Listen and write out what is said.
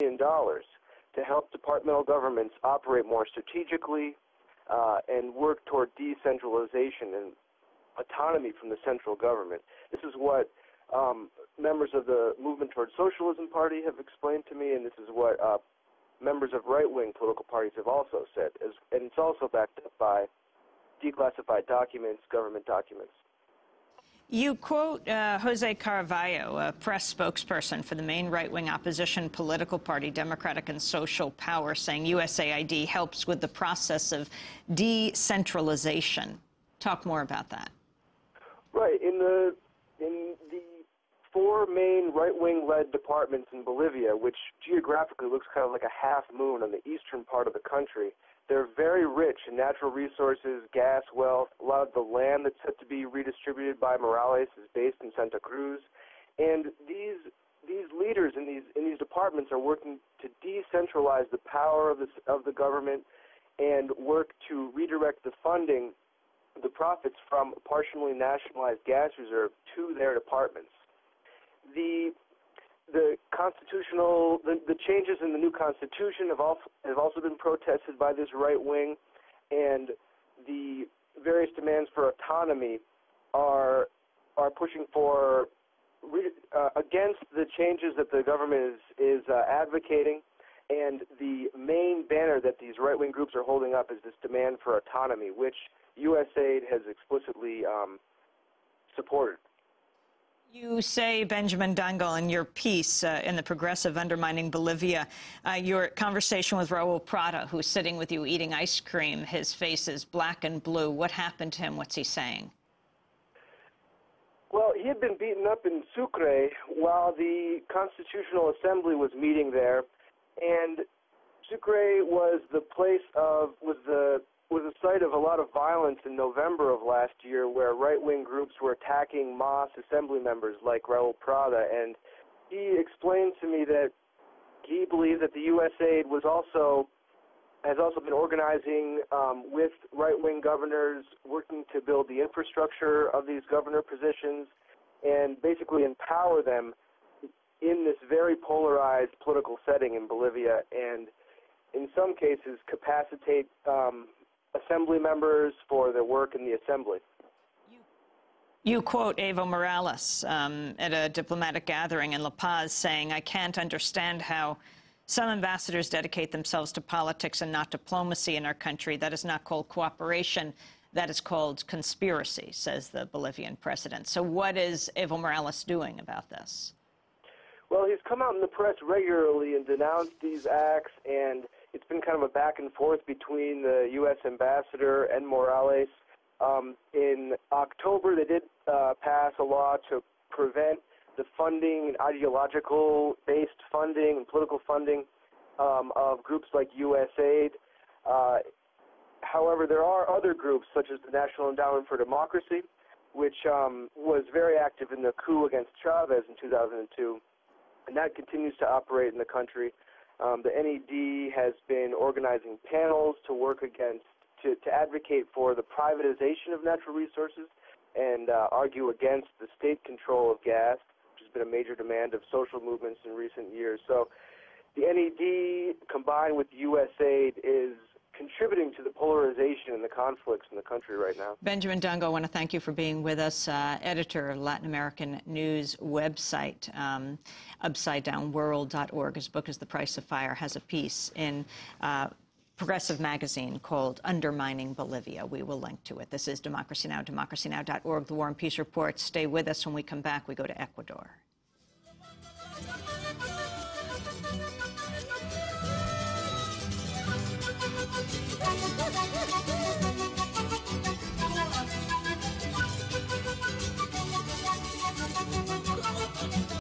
million to help departmental governments operate more strategically and work toward decentralization and autonomy from the central government. This is what members of the Movement Toward Socialism Party have explained to me, and this is what members of right-wing political parties have also said, and it's also backed up by declassified documents, government documents. You quote Jose Carvalho, a press spokesperson for the main right-wing opposition political party, Democratic and Social Power, saying USAID helps with the process of decentralization. Talk more about that. Right. In the four main right-wing-led departments in Bolivia, which geographically looks kind of like a half moon on the eastern part of the country, they're very rich in natural resources, gas, wealth. A lot of the land that's set to be redistributed by Morales is based in Santa Cruz. And these leaders in these departments are working to decentralize the power of the government and work to redirect the funding, the profits from partially nationalized gas reserve to their departments. The changes in the new constitution have also been protested by this right wing, and the various demands for autonomy are pushing for against the changes that the government is advocating. And the main banner that these right wing groups are holding up is this demand for autonomy, which USAID has explicitly supported. You say, Benjamin Dangle, in your piece in The Progressive Undermining Bolivia, your conversation with Raul Prada, who's sitting with you eating ice cream, his face is black and blue. What happened to him? What's he saying? Well, he had been beaten up in Sucre while the Constitutional Assembly was meeting there, and Sucre was the place was a site of a lot of violence in November of last year, where right-wing groups were attacking MAS assembly members like Raul Prada. And he explained to me that he believed that the USAID has also been organizing with right-wing governors, working to build the infrastructure of these governor positions and basically empower them in this very polarized political setting in Bolivia, and in some cases capacitate assembly members for their work in the assembly. You quote Evo Morales at a diplomatic gathering in La Paz saying, "I can't understand how some ambassadors dedicate themselves to politics and not diplomacy in our country. That is not called cooperation. That is called conspiracy," says the Bolivian president. So what is Evo Morales doing about this? Well, he's come out in the press regularly and denounced these acts, and it's been kind of a back and forth between the U.S. ambassador and Morales. In October, they did pass a law to prevent the funding and ideological-based funding and political funding of groups like USAID. However, there are other groups, such as the National Endowment for Democracy, which was very active in the coup against Chavez in 2002, and that continues to operate in the country. The NED has been organizing panels to work to advocate for the privatization of natural resources and argue against the state control of gas, which has been a major demand of social movements in recent years. So the NED combined with USAID is contributing to the polarization and the conflicts in the country right now. Benjamin Dango, I want to thank you for being with us, editor of Latin American News website, UpsideDownWorld.org. His book is The Price of Fire, has a piece in Progressive magazine called Undermining Bolivia. We will link to it. This is Democracy Now!, democracynow.org, The War and Peace Report. Stay with us. When we come back, we go to Ecuador.